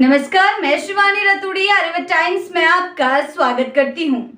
नमस्कार, मैं शिवानी रतूड़ी आर्यव्रत टाइम्स में आपका स्वागत करती हूँ।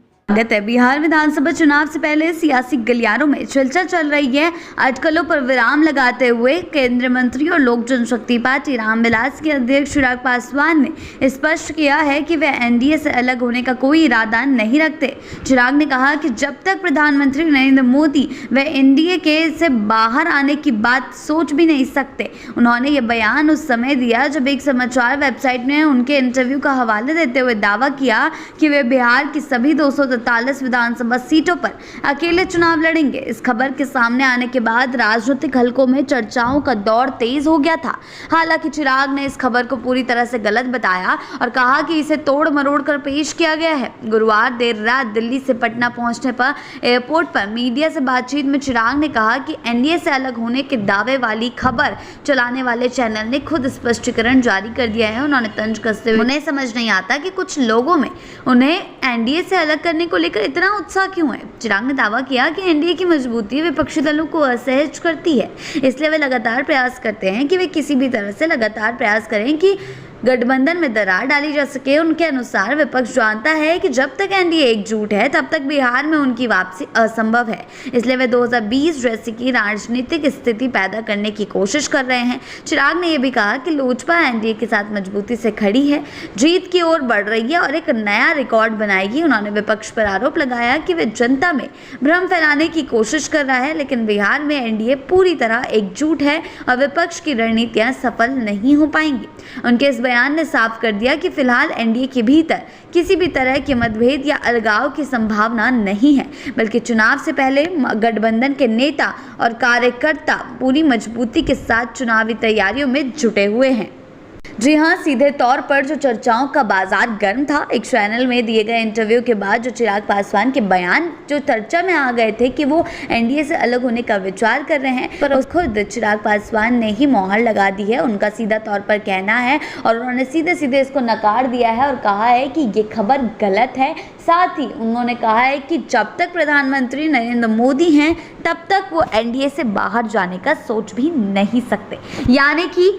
बिहार विधानसभा चुनाव से पहले सियासी गलियारों में चर्चा चल रही है। अटकलों पर विराम लगाते हुए केंद्रीय मंत्री और लोक जनशक्ति पार्टी रामविलास के अध्यक्ष चिराग पासवान ने स्पष्ट किया है कि वे एनडीए से अलग होने का कोई इरादा नहीं रखते। चिराग ने कहा कि जब तक प्रधानमंत्री नरेंद्र मोदी वे एनडीए के से बाहर आने की बात सोच भी नहीं सकते। उन्होंने ये बयान उस समय दिया जब एक समाचार वेबसाइट ने उनके इंटरव्यू का हवाला देते हुए दावा किया कि वे बिहार की सभी 243 विधानसभा सीटों पर अकेले चुनाव लड़ेंगे। इस खबर के सामने आने के बाद राजनीतिक हलकों में चर्चाओं का दौर तेज हो गया था। हालांकि चिराग ने इस खबर को पूरी तरह से गलत बताया और कहा कि इसे तोड़ मरोड़ कर पेश किया गया है। गुरुवार देर रात दिल्ली से पटना पहुंचने पर एयरपोर्ट पर मीडिया से बातचीत में चिराग ने कहा कि एनडीए से अलग होने के दावे वाली खबर चलाने वाले चैनल ने खुद स्पष्टीकरण जारी कर दिया है। उन्होंने तंज कसते हुए उन्हें समझ नहीं आता कि कुछ लोगों में उन्हें एनडीए से अलग करने को लेकर इतना उत्साह क्यों है। चिराग ने दावा किया कि एनडीए की मजबूती विपक्षी दलों को असहज करती है, इसलिए वे लगातार प्रयास करते हैं कि वे किसी भी तरह से लगातार प्रयास करें कि गठबंधन में दरार डाली जा सके। उनके अनुसार विपक्ष जानता है कि जब तक एनडीए एकजुट है तब तक बिहार में उनकी वापसी असंभव है, इसलिए वे 2020 जैसी की राजनीतिक स्थिति पैदा करने की कोशिश कर रहे हैं। चिराग ने यह भी कहा कि लोजपा एनडीए के साथ मजबूती से खड़ी है, जीत की ओर बढ़ रही है और एक नया रिकॉर्ड बनाएगी। उन्होंने विपक्ष पर आरोप लगाया कि वे जनता में भ्रम फैलाने की कोशिश कर रहा है, लेकिन बिहार में एनडीए पूरी तरह एकजुट है और विपक्ष की रणनीतियां सफल नहीं हो पाएंगी। उनके इस बयान ने साफ कर दिया कि फिलहाल एनडीए के भीतर किसी भी तरह के मतभेद या अलगाव की संभावना नहीं है, बल्कि चुनाव से पहले गठबंधन के नेता और कार्यकर्ता पूरी मजबूती के साथ चुनावी तैयारियों में जुटे हुए हैं। जी हाँ, सीधे तौर पर जो चर्चाओं का बाजार गर्म था, एक चैनल में दिए गए इंटरव्यू के बाद जो चिराग पासवान के बयान जो चर्चा में आ गए थे कि वो एनडीए से अलग होने का विचार कर रहे हैं, पर खुद चिराग पासवान ने ही मोहर लगा दी है। उनका सीधा तौर पर कहना है और उन्होंने सीधे सीधे इसको नकार दिया है और कहा है कि ये खबर गलत है। साथ ही उन्होंने कहा है कि जब तक प्रधानमंत्री नरेंद्र मोदी हैं तब तक वो एनडीए से बाहर जाने का सोच भी नहीं सकते। यानी कि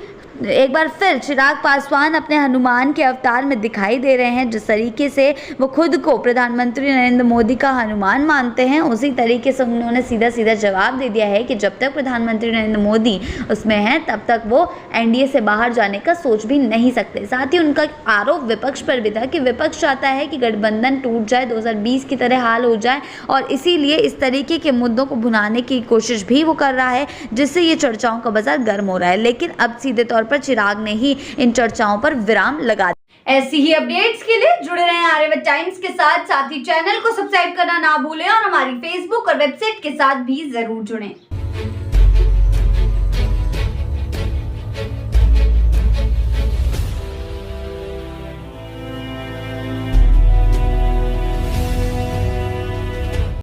एक बार फिर चिराग पासवान अपने हनुमान के अवतार में दिखाई दे रहे हैं। जिस तरीके से वो खुद को प्रधानमंत्री नरेंद्र मोदी का हनुमान मानते हैं, उसी तरीके से उन्होंने सीधा सीधा जवाब दे दिया है कि जब तक प्रधानमंत्री नरेंद्र मोदी उसमें हैं तब तक वो एनडीए से बाहर जाने का सोच भी नहीं सकते। साथ ही उनका आरोप विपक्ष पर भी था कि विपक्ष चाहता है कि गठबंधन टूट जाए, 2020 की तरह हाल हो जाए, और इसीलिए इस तरीके के मुद्दों को भुनाने की कोशिश भी वो कर रहा है, जिससे ये चर्चाओं का बाजार गर्म हो रहा है। लेकिन अब सीधे तौर पर चिराग ने ही इन चर्चाओं पर विराम लगा दिया। ऐसी ही अपडेट्स के लिए जुड़े रहें आर्यव्रत टाइम्स के साथ ही चैनल को सब्सक्राइब करना ना भूलें और हमारी फेसबुक और वेबसाइट के साथ भी जरूर जुड़ें।